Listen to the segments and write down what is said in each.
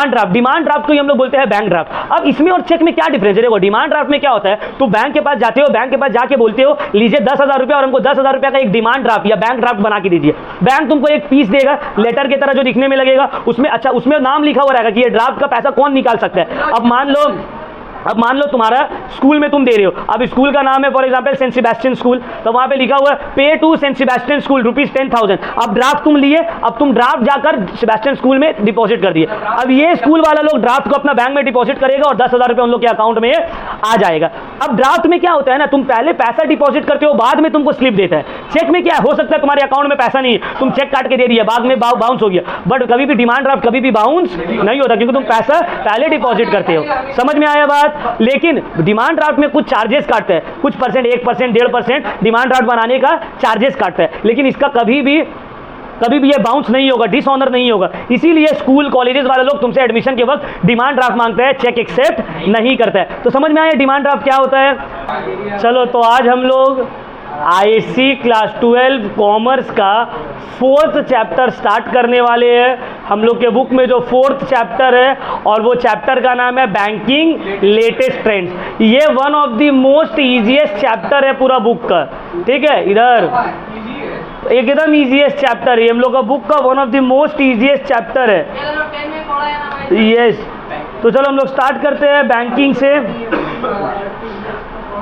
Demand draft को ही हम लोग बोलते हैं बैंक ड्राफ्ट। अब इसमें और चेक में क्या डिफरेंस है? देखो डिमांड ड्राफ्ट में क्या होता है, तो बैंक के पास जाते हो, बैंक के पास जाके बोलते हो लीजिए 10,000 रुपया और हमको 10,000 रुपया का एक डिमांड ड्राफ्ट या बैंक ड्राफ्ट बना के दीजिए। बैंक तुमको एक पीस देगा लेटर की तरह जो दिखने में लगेगा, उसमें अच्छा उसमें नाम लिखा हुआ रहेगा कि ये ड्राफ्ट का पैसा कौन निकाल सकता है। अब मान लो तुम्हारा स्कूल में तुम दे रहे हो, अब स्कूल का नाम है for example Saint Sebastian school, तो वहां पे लिखा हुआ है पे टू सेंट सेबेस्टियन स्कूल ₹10,000। अब ड्राफ्ट तुम लिए, अब तुम ड्राफ्ट जाकर सेबेस्टियन स्कूल में डिपॉजिट कर दिए। अब ये स्कूल वाला लोग ड्राफ्ट को अपना बैंक में डिपॉजिट करेगा और 10,000 रुपये उन लोग के अकाउंट में आ जाएगा। अब ड्राफ्ट में क्या होता है ना, तुम पहले पैसा डिपॉजिट करते हो, बाद में तुमको स्लिप देता है। चेक में क्या हो सकता है, तुम्हारे अकाउंट में पैसा नहीं है, तुम चेक काट के दे दिया, बाद में बाउंस हो गया, बट कभी भी डिमांड ड्राफ्ट कभी भी बाउंस नहीं होता क्योंकि तुम पैसा पहले डिपॉजिट करते हो। समझ में आया बात? लेकिन डिमांड ड्राफ्ट में कुछ चार्जेस काटते हैं, कुछ परसेंट, 1%, 1.5% डिमांड ड्राफ्ट बनाने का चार्जेस काटता है, लेकिन इसका कभी भी ये बाउंस नहीं होगा, डिसऑनर नहीं होगा। इसीलिए स्कूल कॉलेजेस वाले लोग तुमसे एडमिशन के वक्त डिमांड ड्राफ्ट मांगते हैं, चेक एक्सेप्ट नहीं करता है। तो समझ में आया डिमांड ड्राफ्ट क्या होता है? चलो तो आज हम लोग आईएससी क्लास 12 कॉमर्स का 4th चैप्टर स्टार्ट करने वाले हैं। हम लोग के बुक में जो 4th चैप्टर है और वो चैप्टर का नाम है बैंकिंग लेटेस्ट ट्रेंड्स। ये one of the most easiest chapter है पूरा बुक का, ठीक है, इधर एकदम इजीएस्ट चैप्टर है हम लोग का बुक का, one of the most easiest chapter है। यस, तो चलो हम लोग स्टार्ट करते हैं बैंकिंग से।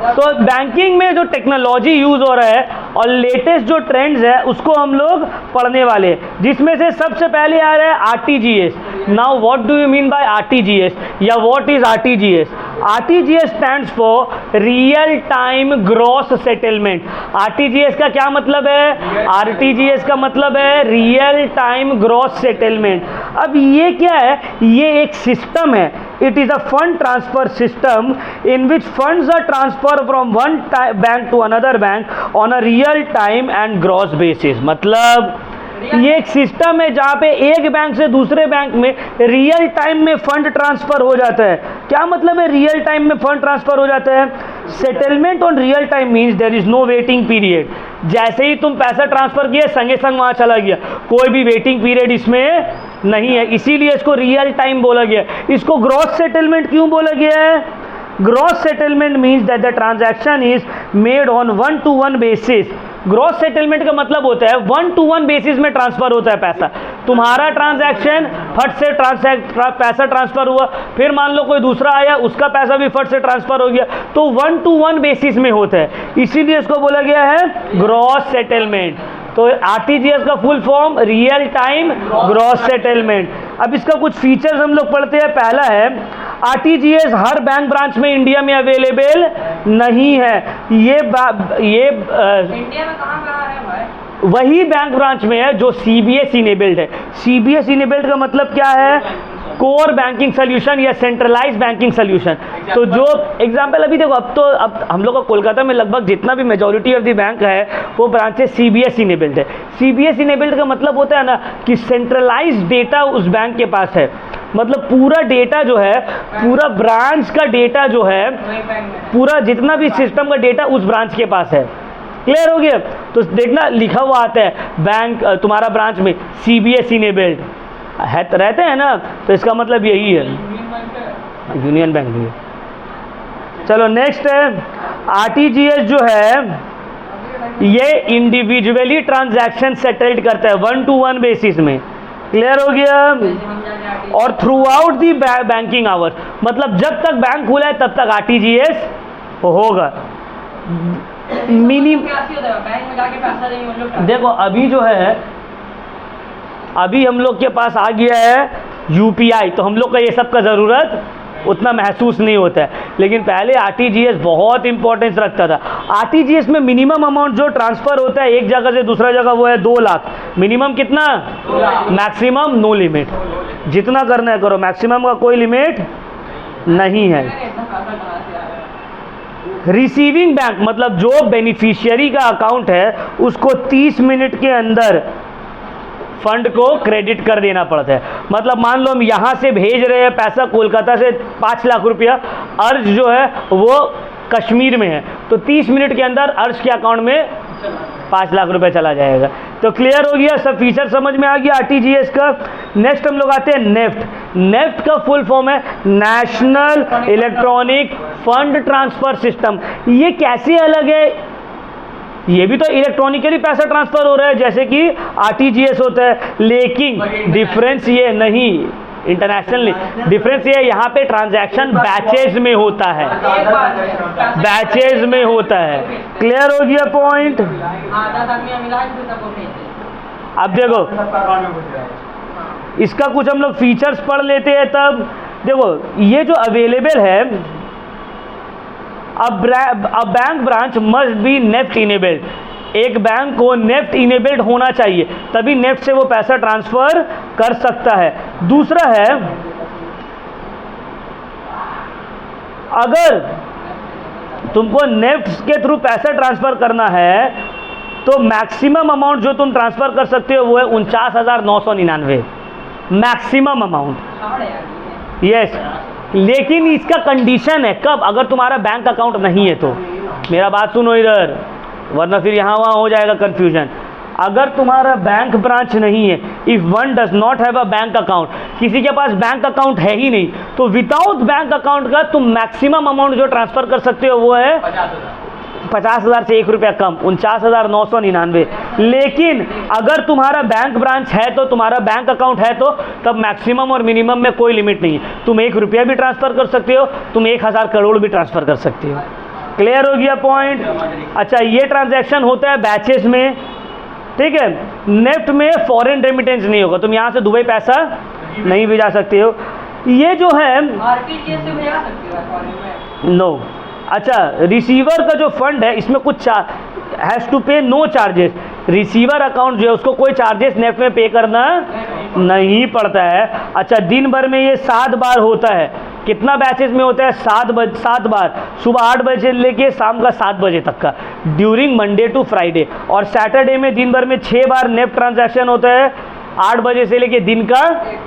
तो बैंकिंग में जो टेक्नोलॉजी यूज हो रहा है और लेटेस्ट जो ट्रेंड्स है उसको हम लोग पढ़ने वाले हैं, जिसमें से सबसे पहले आ रहा है RTGS. Now what do you mean by RTGS या what is RTGS? RTGS stands for real time gross settlement. RTGS का क्या मतलब है? आरटीजीएस का मतलब है रियल टाइम ग्रॉस सेटलमेंट। अब ये क्या है? ये एक सिस्टम है। It is a fund transfer system in which funds are transferred from one bank to another bank on a real time and gross basis। मतलब ये एक सिस्टम है जहाँ पे एक बैंक से दूसरे बैंक में रियल टाइम में फंड ट्रांसफर हो जाता है। क्या मतलब है रियल टाइम में फंड ट्रांसफर हो जाता है? Settlement on real time means there is no waiting period. जैसे ही तुम पैसा ट्रांसफर किए संगे संग वहाँ चला गया, कोई भी वेटिंग पीरियड इसमें नहीं है, इसीलिए इसको रियल टाइम बोला गया। इसको ग्रॉस सेटलमेंट क्यों बोला गया है? Gross settlement means that the transaction is made on 1-to-1 basis. Gross settlement का मतलब होता है 1-to-1 बेसिस में ट्रांसफर होता है पैसा। तुम्हारा ट्रांजैक्शन फट से पैसा ट्रांसफर हुआ, फिर मान लो कोई दूसरा आया उसका पैसा भी फट से ट्रांसफर हो गया, तो 1-to-1 बेसिस में होता है, इसीलिए इसको बोला गया है ग्रॉस सेटलमेंट। तो आरटीजीएस का full form real time gross settlement. अब इसका कुछ फीचर्स हम लोग पढ़ते हैं। पहला है आरटीजीएस हर बैंक ब्रांच में इंडिया में अवेलेबल नहीं है। ये इंडिया में कहाँ है भाई? वही बैंक ब्रांच में है जो सीबीएस इनेबल्ड है। सीबीएस इनेबल्ड का मतलब क्या है? कोर बैंकिंग सोल्यूशन या सेंट्रलाइज बैंकिंग सोल्यूशन। तो जो एग्जांपल अभी देखो, अब हम लोग का कोलकाता में लगभग जितना भी मेजॉरिटी ऑफ द बैंक है वो ब्रांचेस सीबीएस इनेबल्ड है। सीबीएस इनेबल्ड का मतलब होता है ना कि सेंट्रलाइज डेटा उस बैंक के पास है, मतलब पूरा डेटा जो है, पूरा ब्रांच का डेटा जो है, पूरा जितना भी सिस्टम का डेटा उस ब्रांच के पास है। क्लियर हो गया? तो देखना लिखा हुआ आता है बैंक तुम्हारा ब्रांच में सीबीएस इनेबल्ड है, रहते हैं ना, तो इसका मतलब यही है, यूनियन बैंक भी है। चलो नेक्स्ट है आरटीजीएस जो है ये इंडिविजुअली ट्रांजैक्शन सेटल्ड करता है 1-to-1 बेसिस में। क्लियर हो गया? और through out the banking hours, मतलब जब तक बैंक खुला है तब तक आरटीजीएस होगा। देखो अभी जो है, अभी हम लोग के पास आ गया है यूपीआई, तो हम लोग का ये सब का ज़रूरत उतना महसूस नहीं होता है, लेकिन पहले आरटीजीएस बहुत इंपॉर्टेंस रखता था। आरटीजीएस में मिनिमम अमाउंट जो ट्रांसफ़र होता है एक जगह से दूसरा जगह वो है 2 लाख। मिनिमम कितना? मैक्सिमम नो लिमिट, जितना करना है करो, मैक्सिमम का कोई लिमिट नहीं है। रिसीविंग बैंक मतलब जो बेनिफिशियरी का अकाउंट है उसको 30 मिनट के अंदर फंड को क्रेडिट कर देना पड़ता है। मतलब मान लो हम यहाँ से भेज रहे हैं पैसा कोलकाता से 5 लाख रुपया, अर्ज जो है वो कश्मीर में है, तो 30 मिनट के अंदर अर्ज के अकाउंट में 5 लाख रुपए चला जाएगा। तो क्लियर हो गया, सब फीचर समझ में आ गया आरटीजीएस का। नेक्स्ट हम लोग आते हैं नेफ्ट। नेफ्ट का फुल फॉर्म है national electronic fund transfer system. ये कैसे अलग है? ये भी तो इलेक्ट्रॉनिकली पैसा ट्रांसफर हो रहा है जैसे कि आरटीजीएस होता है, लेकिन डिफरेंस ये नहीं, इंटरनेशनल डिफरेंस ये यहाँ पे ट्रांजैक्शन बैचेज में होता है, एक बात है, बैचेज में होता है। क्लियर हो गया पॉइंट? 10 आदमी मिला के सबको भेजते। अब देखो इसका कुछ हम लोग फीचर्स पढ़ लेते हैं। तब देखो ये जो अवेलेबल है, अब bank branch must be NEFT enabled. एक बैंक को नेफ्ट इनेबल्ड होना चाहिए, तभी नेफ्ट से वो पैसा ट्रांसफर कर सकता है। दूसरा है, अगर तुमको नेफ्ट के थ्रू पैसा ट्रांसफर करना है तो मैक्सिमम अमाउंट जो तुम ट्रांसफर कर सकते हो वो है 49,999 मैक्सिमम अमाउंट। यस, लेकिन इसका कंडीशन है कब? अगर तुम्हारा बैंक अकाउंट नहीं है तो। मेरा बात सुनो इधर, वरना फिर यहाँ वहाँ हो जाएगा कंफ्यूजन। अगर तुम्हारा बैंक ब्रांच नहीं है, if one does not have a bank account, किसी के पास बैंक अकाउंट है ही नहीं, तो विदाउट बैंक अकाउंट का तुम मैक्सिमम अमाउंट जो ट्रांसफर कर सकते हो वो है 50,000 से 1 रुपया कम, 49,999। लेकिन अगर तुम्हारा बैंक ब्रांच है तो, तुम्हारा बैंक अकाउंट है तो, तब मैक्सिमम और मिनिमम में कोई लिमिट नहीं है। तुम 1 रुपया भी ट्रांसफर कर सकते हो, तुम 1,000 करोड़ भी ट्रांसफर कर सकते हो। क्लियर हो गया पॉइंट? अच्छा, ये ट्रांजैक्शन होता है बैचेस में, ठीक है। नेफ्ट में फॉरेन रेमिटेंस नहीं होगा, तुम यहाँ से दुबई पैसा नहीं भेजा सकते हो। ये जो है आरटीजीएस से भेजा सकते हो फॉरेन में? नो। अच्छा, रिसीवर का जो फंड है इसमें कुछ हैज़ टू पे नो चार्जेस। रिसीवर अकाउंट जो है उसको कोई चार्जेस नेफ्ट में पे करना नहीं पड़ता है। अच्छा, दिन भर में ये 7 बार होता है। कितना बैचेस में होता है? 7 बार, सुबह 8 बजे से लेके शाम का 7 बजे तक का, ड्यूरिंग मंडे टू फ्राइडे। और सैटरडे में दिन भर में 6 बार नेफ्ट ट्रांजैक्शन होता है, 8 बजे से लेके दिन का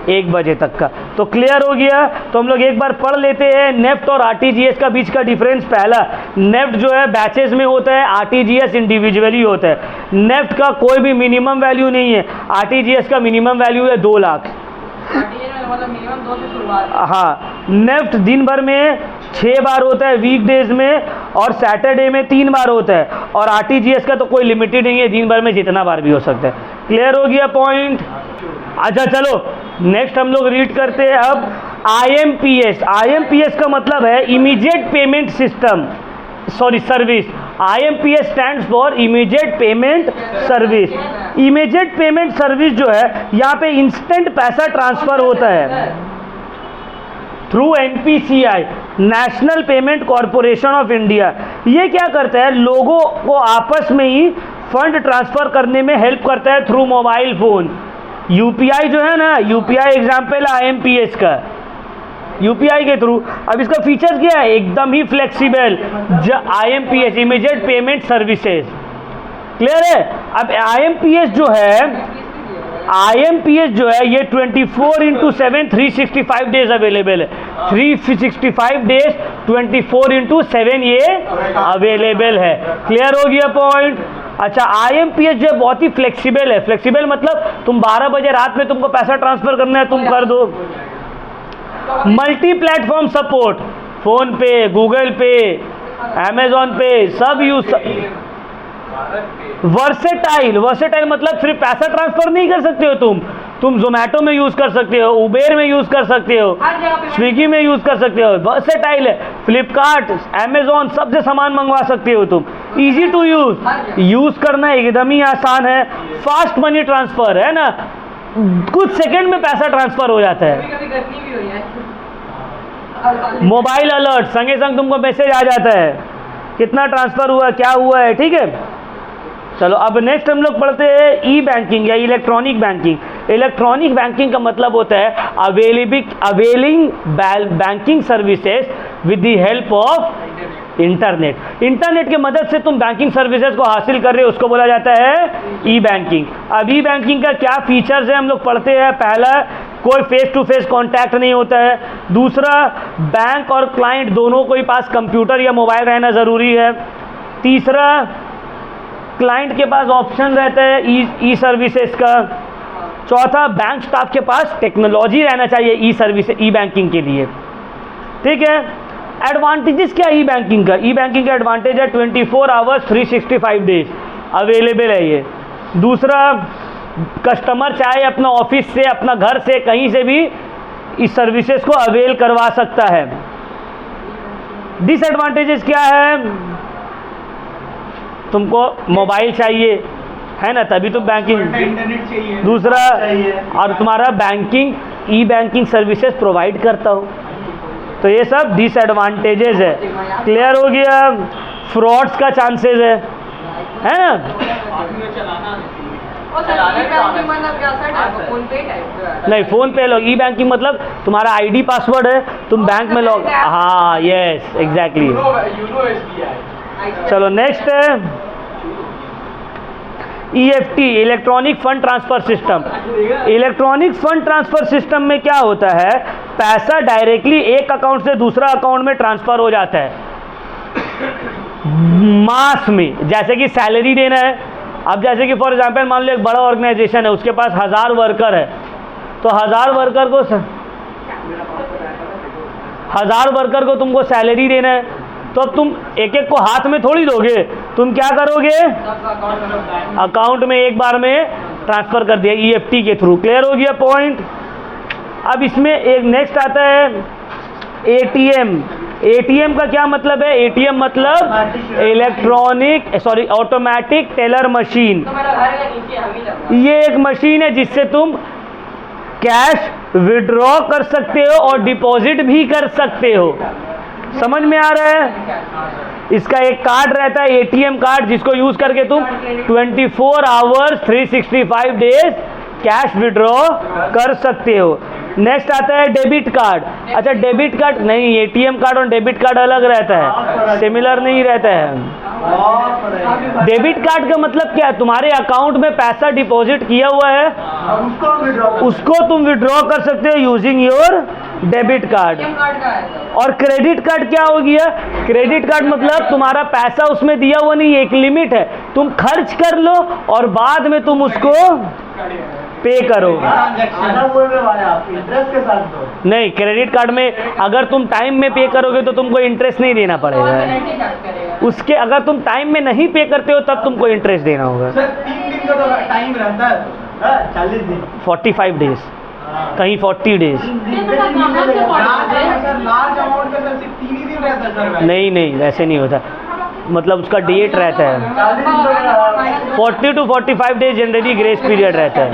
1 बजे तक का। तो क्लियर हो गया? तो हम लोग एक बार पढ़ लेते हैं नेफ्ट और आरटीजीएस का बीच का डिफरेंस। पहला, नेफ्ट जो है बैचेस में होता है, आरटीजीएस इंडिविजुअली होता है। नेफ्ट का कोई भी मिनिमम वैल्यू नहीं है, आरटीजीएस का मिनिमम वैल्यू है 2 लाख। आरटीजीएस में मतलब मिनिमम 2 से शुरुआत। हाँ, नेफ्ट दिन भर में 6 बार होता है वीकडेज में, और सैटरडे में 3 बार होता है। और आरटीजीएस का तो कोई लिमिटेड नहीं है, दिन भर में जितना बार भी हो सकता है। क्लियर हो गया पॉइंट? अच्छा चलो नेक्स्ट हम लोग रीड करते हैं अब आईएमपीएस। आईएमपीएस का मतलब है immediate payment system, sorry service. IMPS stands for immediate payment service. Immediate payment service जो है, यहाँ पे इंस्टेंट पैसा ट्रांसफर होता है through NPCI, national payment corporation of India. ये क्या करता है? लोगों को आपस में ही फंड ट्रांसफर करने में हेल्प करता है थ्रू मोबाइल फोन। UPI जो है ना, UPI एग्जाम्पल IMPS का, UPI के थ्रू। अब इसका फीचर क्या है? एकदम ही flexible. IMPS immediate payment services. Clear है? अब IMPS जो है ये 24/7 365 डेज अवेलेबल है। 365 डेज 24/7 ये अवेलेबल है। क्लियर हो गया पॉइंट? अच्छा, IMPS जो है बहुत ही फ्लेक्सिबल है। फ्लेक्सिबल मतलब तुम 12 बजे रात में तुमको पैसा ट्रांसफर करना है, तुम कर दो। मल्टी प्लेटफॉर्म सपोर्ट, फोन पे, गूगल पे, अमेजॉन पे, सब यूज। वर्सेटाइल मतलब सिर्फ पैसा ट्रांसफर नहीं कर सकते हो तुम जोमेटो में यूज कर सकते हो, उबेर में यूज कर सकते हो, स्विगी में यूज कर सकते हो। वर्सेटाइल है, फ्लिपकार्ट, अमेजॉन सबसे सामान मंगवा सकते हो तुम। इजी टू यूज करना एकदम ही आसान है। फास्ट मनी ट्रांसफर है ना, कुछ सेकंड में पैसा ट्रांसफर हो जाता है। कभी गलती भी हुई है। मोबाइल अलर्ट संगे संग तुमको मैसेज आ जाता है कितना ट्रांसफर हुआ, क्या हुआ है। ठीक है, चलो अब नेक्स्ट हम लोग पढ़ते हैं ई बैंकिंग या इलेक्ट्रॉनिक बैंकिंग। इलेक्ट्रॉनिक बैंकिंग का मतलब होता है availing banking services with the help of internet. Internet की मदद से तुम बैंकिंग सर्विसेज को हासिल कर रहे हो, उसको बोला जाता है ई बैंकिंग। अब ई बैंकिंग का क्या फीचर्स है हम लोग पढ़ते हैं। पहला, कोई फेस टू फेस कांटेक्ट नहीं होता है। दूसरा, बैंक और क्लाइंट दोनों के पास कंप्यूटर या मोबाइल रहना ज़रूरी है। तीसरा, क्लाइंट के पास ऑप्शन रहता है ई सर्विसेज का। चौथा, बैंक स्टाफ के पास टेक्नोलॉजी रहना चाहिए ई सर्विस ई बैंकिंग के लिए। ठीक है, एडवांटेजेस क्या ई बैंकिंग का? ई बैंकिंग का एडवांटेज है 24 आवर्स 365 डेज अवेलेबल है ये। दूसरा, कस्टमर चाहे अपना ऑफिस से, अपना घर से, कहीं से भी इस सर्विसेज को अवेल करवा सकता है। डिसएडवांटेजेस क्या है? तुमको मोबाइल चाहिए है ना, तभी तो बैंकिंग, इंटरनेट चाहिए। दूसरा, और तुम्हारा बैंकिंग ई बैंकिंग सर्विसेज प्रोवाइड करता हो। तो ये सब डिसएडवांटेजेस है। क्लियर हो गया? फ्रॉड्स का चांसेस है ना। और सर ई-बैंकिंग मतलब क्या सर? फोन पे टाइप का? नहीं, फ़ोन पे लो। ई बैंकिंग मतलब तुम्हारा आईडी पासवर्ड है, तुम बैंक में लॉग, हाँ यस एग्जैक्टली। You know SBI. चलो नेक्स्ट है EFT, electronic fund transfer system. Electronic fund transfer system में क्या होता है? पैसा डायरेक्टली एक अकाउंट से दूसरा अकाउंट में ट्रांसफर हो जाता है मास में। जैसे कि सैलरी देना है, अब जैसे कि फॉर एग्जांपल मान लो एक बड़ा ऑर्गेनाइजेशन है, उसके पास 1000 वर्कर है, तो 1000 वर्कर को तुमको सैलरी देना है, तो अब तुम एक एक को हाथ में थोड़ी दोगे, तुम क्या करोगे? अकाउंट में एक बार में ट्रांसफर कर दिया EFT के थ्रू। क्लियर हो गया पॉइंट? अब इसमें एक नेक्स्ट आता है ATM। ATM का क्या मतलब है? ATM मतलब ऑटोमेटिक टेलर मशीन। तो मेरा घर के नीचे हम ही लगा। ये एक मशीन है जिससे तुम कैश विड्रॉ कर सकते हो और डिपॉजिट भी कर सकते हो। समझ में आ रहा है? इसका एक कार्ड रहता है ATM कार्ड, जिसको यूज करके तुम 24 आवर्स 365 डेज कैश विड्रॉ कर सकते हो। नेक्स्ट आता है डेबिट कार्ड। अच्छा, डेबिट कार्ड नहीं, ATM कार्ड और डेबिट कार्ड अलग रहता है, सिमिलर नहीं रहता है। डेबिट कार्ड का मतलब क्या है? तुम्हारे अकाउंट में पैसा डिपॉजिट किया हुआ है, उसको तुम विड्रॉ कर सकते हो using your debit card. ATM card का है सर। और क्रेडिट कार्ड क्या हो गया? क्रेडिट कार्ड मतलब तुम्हारा पैसा उसमें दिया हुआ नहीं, एक लिमिट है, तुम खर्च कर लो और बाद में तुम उसको पे करो। इंटरेस्ट के साथ दो। नहीं, क्रेडिट कार्ड में अगर तुम टाइम में पे करोगे तो तुमको इंटरेस्ट नहीं देना पड़ेगा। पेनल्टी चार्ज करेगा। उसके अगर तुम टाइम में नहीं पे करते हो तब तुमको इंटरेस्ट देना होगा। सर 3 दिन का तो टाइम रहता है, 40 दिन। 45 डेज, कहीं 40 डेज। लार्ज अमाउंट का सर सिर्फ 3 ही दिन रहता है सर। नहीं नहीं, वैसे नहीं होता, मतलब उसका डेट रहता है 40 to 45 days generally grace period रहता है।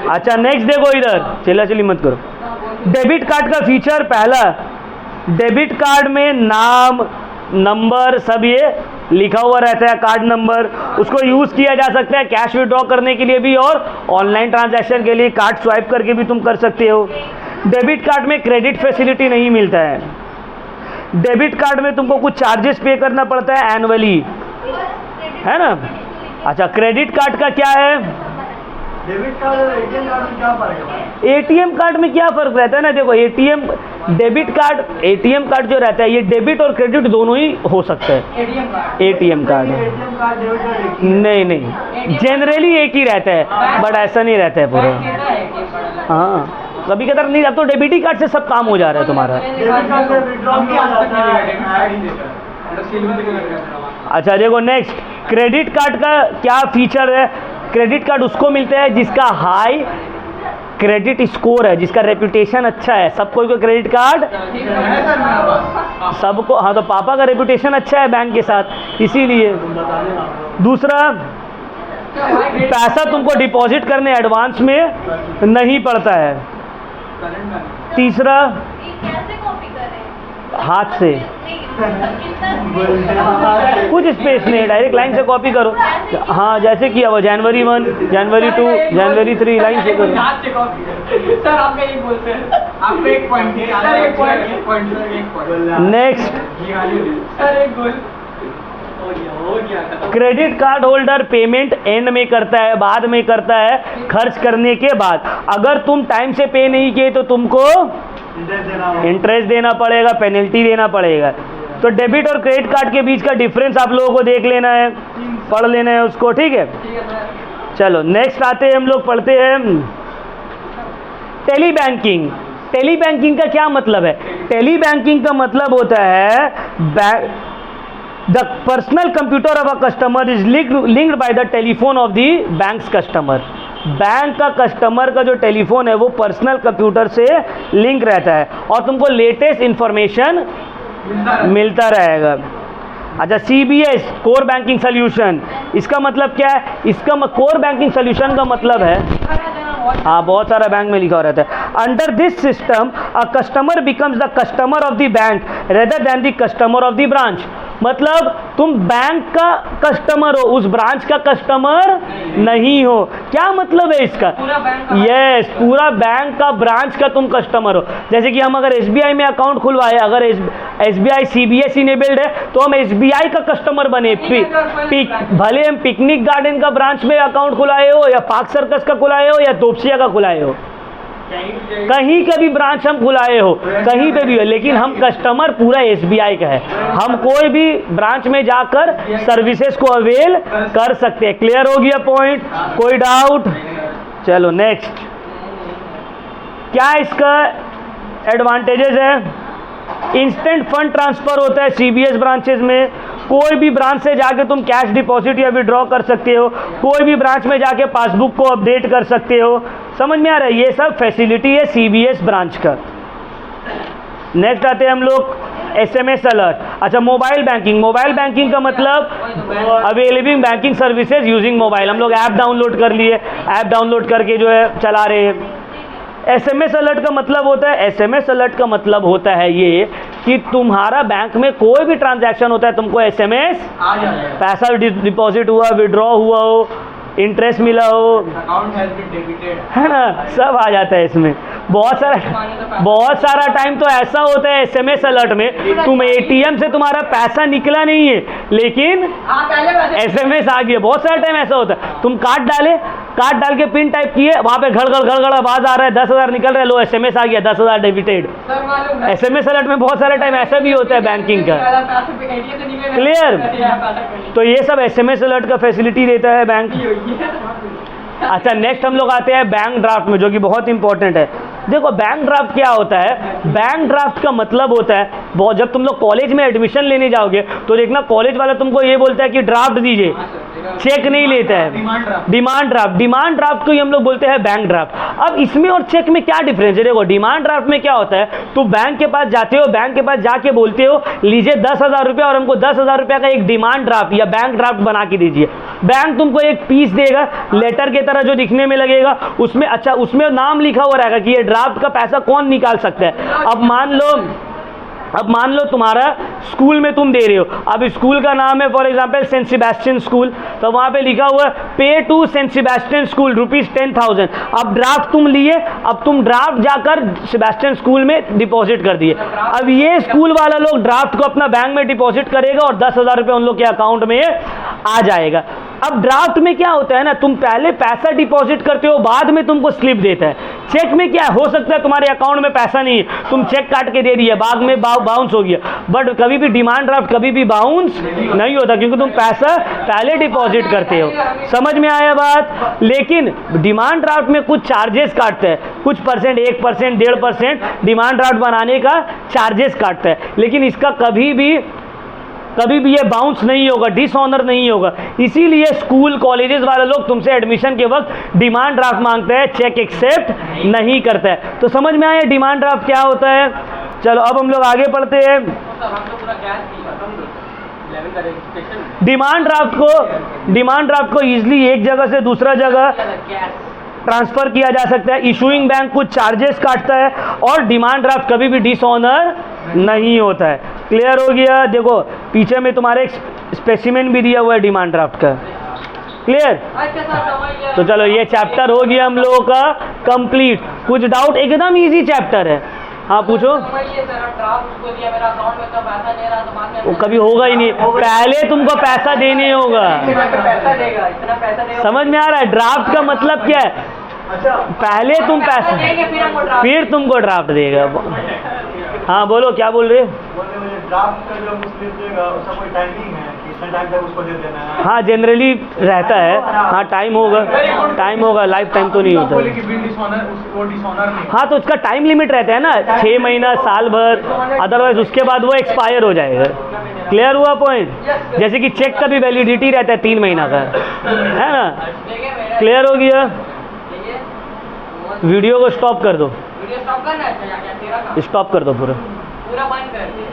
अच्छा नेक्स्ट देखो, इधर चिल्ला चिल्ली मत करो। डेबिट कार्ड का फीचर पहला, डेबिट कार्ड में नाम नंबर सब ये लिखा हुआ रहता है, कार्ड नंबर, उसको यूज़ किया जा सकता है कैश विड्रॉ करने के लिए भी और ऑनलाइन ट्रांजैक्शन के लिए कार्ड स्वाइप करके भी तुम कर सकते हो। डेबिट कार्ड में क्रेडिट फैसिलिटी नहीं मिलता है। डेबिट कार्ड में तुमको कुछ चार्जेस पे करना पड़ता है एनुअली, है ना। अच्छा, क्रेडिट कार्ड का क्या है? डेबिट कार्ड और एटीएम कार्ड में क्या फर्क है? ATM कार्ड में क्या फ़र्क रहता है ना, देखो डेबिट कार्ड, ATM कार्ड जो रहता है ये डेबिट और क्रेडिट दोनों ही हो सकता है। ATM card. ATM कार्ड है, एटीएम कार्ड डेबिट कार्ड एक ही है। नहीं नहीं, जनरली एक ही रहता है, बट ऐसा नहीं रहता है पूरा। बैंक देता है एटीएम कार्ड। हाँ, कभी कदर नहीं, अब तो डेबिट ही कार्ड से सब काम हो जा रहा है तुम्हारा। डेबिट कार्ड से विड्रॉ किया जाता है। अच्छा देखो नेक्स्ट, क्रेडिट कार्ड का क्या फीचर है? क्रेडिट कार्ड उसको मिलता है जिसका हाई क्रेडिट स्कोर है, जिसका रेपुटेशन अच्छा है। सब कोई को क्रेडिट कार्ड सबको, हाँ, तो पापा का रेपुटेशन अच्छा है बैंक के साथ, इसीलिए। दूसरा, पैसा तुमको डिपॉजिट करने एडवांस में नहीं पड़ता है। तीसरा, कैसे कॉपी करें? हाथ से, कुछ स्पेस नहीं, डायरेक्ट लाइन से कॉपी करो। हाँ, जैसे किया वो जनवरी 1, जनवरी 2, जनवरी 3 लाइन से करो। सर आपका एक बोलते हैं, आपको एक पॉइंट है, सर एक पॉइंट, एक पॉइंट। नेक्स्ट, सर एक गोल। Credit card holder payment end में करता है, बाद में करता है, खर्च करने के बाद। अगर तुम टाइम से पे नहीं किए तो तुमको इंटरेस्ट देना पड़ेगा, पेनल्टी देना पड़ेगा। तो डेबिट और क्रेडिट कार्ड के बीच का डिफरेंस आप लोगों को देख लेना है, पढ़ लेना है उसको, ठीक है। ठीक है सर। चलो नेक्स्ट आते हैं, हम लोग पढ़ते हैं टेली बैंकिंग। टेली बैंकिंग का क्या मतलब है? टेली बैंकिंग का मतलब होता है the personal computer of a customer is linked by the telephone of the banks customer. Bank का कस्टमर का जो टेलीफोन है वो पर्सनल कंप्यूटर से लिंक रहता है और तुमको लेटेस्ट इंफॉर्मेशन मिलता रहेगा। अच्छा, CBS कोर बैंकिंग सोल्यूशन, इसका मतलब क्या है? इसका कोर बैंकिंग सोल्यूशन का मतलब है, हाँ बहुत सारा बैंक में लिखा रहता है, under this system a customer becomes the customer of the bank rather than the customer of the branch. मतलब तुम बैंक का कस्टमर हो, उस ब्रांच का कस्टमर नहीं हो। क्या मतलब है इसका? यस, पूरा बैंक का ब्रांच का तुम कस्टमर हो। जैसे कि हम अगर SBI में अकाउंट खुलवाए, अगर SBI CBS इनेबल्ड है तो हम SBI का कस्टमर बने। भले हम पिकनिक गार्डन का ब्रांच में अकाउंट खुलाए हो या पार्क सर्कस का खुलाए हो या तोपसिया का खुलाए हो, कहीं का भी ब्रांच हम खुलाए हो, कहीं पे भी हो, लेकिन हम कस्टमर पूरा SBI का है। हम कोई भी ब्रांच में जाकर सर्विसेज को अवेल कर सकते हैं। क्लियर हो गया पॉइंट? कोई डाउट? चलो नेक्स्ट, क्या इसका एडवांटेजेस है? इंस्टेंट फंड ट्रांसफर होता है CBS ब्रांचेस में। कोई भी ब्रांच से जाके तुम कैश डिपॉजिट या विड्रॉ कर सकते हो, कोई भी ब्रांच में जाके पासबुक को अपडेट कर सकते हो। समझ में आ रहा है? ये सब फैसिलिटी है CBS ब्रांच का। नेक्स्ट आते हैं हम लोग SMS अलर्ट। अच्छा, मोबाइल बैंकिंग। मोबाइल बैंकिंग का मतलब available banking services using mobile. हम लोग ऐप डाउनलोड कर लिए, ऐप डाउनलोड करके जो है चला रहे हैं। SMS अलर्ट का मतलब होता है, SMS अलर्ट का मतलब होता है ये कि तुम्हारा बैंक में कोई भी ट्रांजैक्शन होता है, तुमको SMS आ जाएगा, पैसा डिपॉजिट हुआ, विड्रॉ हुआ हो, इंटरेस्ट मिला हो, अकाउंट हैज बीन डेबिटेड, है ना, सब आ जाता है इसमें। बहुत सारा टाइम तो ऐसा होता है SMS अलर्ट में, तुम ATM से तुम्हारा पैसा निकला नहीं है लेकिन SMS आ गया। बहुत सारा टाइम ऐसा होता है, तुम कार्ड डाल के पिन टाइप किए, वहाँ पे घड़ आवाज आ रहा है, 10,000 निकल रहा है, लो SMS आ गया, 10,000 डेबिटेड। SMS अलर्ट में बहुत सारा टाइम ऐसा भी होता है बैंकिंग का। क्लियर? तो ये सब SMS अलर्ट का फैसिलिटी देता है बैंक। अच्छा, नेक्स्ट हम लोग आते हैं बैंक ड्राफ्ट में, जो कि बहुत इंपॉर्टेंट है। देखो बैंक ड्राफ्ट क्या होता है? बैंक ड्राफ्ट का मतलब होता है, जब तुम लोग कॉलेज में एडमिशन लेने जाओगे तो देखना कॉलेज वाला तुमको ये बोलता है कि ड्राफ्ट दीजिए, चेक नहीं लेता है, डिमांड ड्राफ्ट को ही हम लोग बोलते हैं बैंक ड्राफ्ट। अब इसमें और चेक में क्या डिफरेंस है? देखो, डिमांड ड्राफ्ट में क्या होता है, तो बैंक के पास जाते हो, बैंक के पास जाके बोलते हो लीजिए 10,000 रुपया और हमको 10,000 रुपया का एक डिमांड ड्राफ्ट या बैंक ड्राफ्ट बना के दीजिए। बैंक तुमको एक पीस देगा लेटर के तरह जो दिखने में लगेगा, उसमें अच्छा उसमें नाम लिखा हुआ रहेगा कि ये ड्राफ्ट का पैसा कौन निकाल सकता है। अब मान लो तुम्हारा स्कूल में तुम दे रहे हो, अब स्कूल का नाम है for example Saint Sebastian school, तो वहाँ पे लिखा हुआ है पे टू सेंट सेबेस्टियन स्कूल ₹10,000। अब ड्राफ्ट तुम लिए, अब तुम ड्राफ्ट जाकर सेबेस्टियन स्कूल में डिपॉजिट कर दिए। अब ये स्कूल वाला लोग ड्राफ्ट को अपना बैंक में डिपॉजिट करेगा और 10,000 रुपये उन लोग के अकाउंट में आ जाएगा। अब ड्राफ्ट में क्या होता है ना, तुम पहले पैसा डिपॉजिट करते हो, बाद में तुमको स्लिप देता है। चेक में क्या हो सकता है तुम्हारे अकाउंट में पैसा नहीं है, तुम चेक काट के दे दिए, बाद में बाउंस हो गया, बट कभी भी डिमांड ड्राफ्ट कभी भी बाउंस नहीं होता क्योंकि तुम पैसा पहले डिपॉजिट करते हो। समझ में आया बात? लेकिन डिमांड ड्राफ्ट में कुछ चार्जेस काटते हैं, कुछ परसेंट, 1%, 1.5% डिमांड ड्राफ्ट बनाने का चार्जेस काटता है, लेकिन इसका कभी भी ये बाउंस नहीं होगा, डिसऑनर नहीं होगा। इसीलिए स्कूल कॉलेजेस वाले लोग तुमसे एडमिशन के वक्त डिमांड ड्राफ्ट मांगते हैं, चेक एक्सेप्ट नहीं करता है। तो समझ में आया डिमांड ड्राफ्ट क्या होता है? चलो अब हम लोग आगे पढ़ते हैं। डिमांड ड्राफ्ट को इजीली एक जगह से दूसरा जगह ट्रांसफर किया जा सकता है। इशूइंग बैंक कुछ चार्जेस काटता है और डिमांड ड्राफ्ट कभी भी डिसऑनर नहीं होता है। क्लियर हो गया? देखो पीछे में तुम्हारे एक स्पेसिमेन भी दिया हुआ है डिमांड ड्राफ्ट का। क्लियर? तो चलो ये चैप्टर हो गया हम लोगों का कंप्लीट। कुछ डाउट? एकदम इजी चैप्टर है। हाँ पूछो। वो कभी होगा ही नहीं, पहले तुमको पैसा देने होगा। समझ में आ रहा है? ड्राफ्ट का मतलब क्या है? पहले तुम पैसा, फिर तुमको ड्राफ्ट देगा। हाँ बोलो, क्या बोल रहे? ड्राफ्ट का जो उसको देगा उसका कोई टाइमिंग है कि इतना टाइम तक उसको दे देना है? हाँ जनरली रहता है, हाँ टाइम होगा, लाइफ टाइम तो नहीं होता बोले है। कि बिल डिसऑनर वो डिसऑनर नहीं हाँ तो उसका टाइम लिमिट रहता है ना, 6 महीना, साल भर, अदरवाइज उसके बाद वो एक्सपायर हो जाएगा। क्लियर हुआ पॉइंट? जैसे कि चेक का भी वैलिडिटी रहता है 3 महीना का, है ना? क्लियर हो गया? वीडियो को स्टॉप कर दो, वीडियो स्टॉप करना है क्या? तेरा काम स्टॉप कर दो पूरा। पूरा बंद कर दे।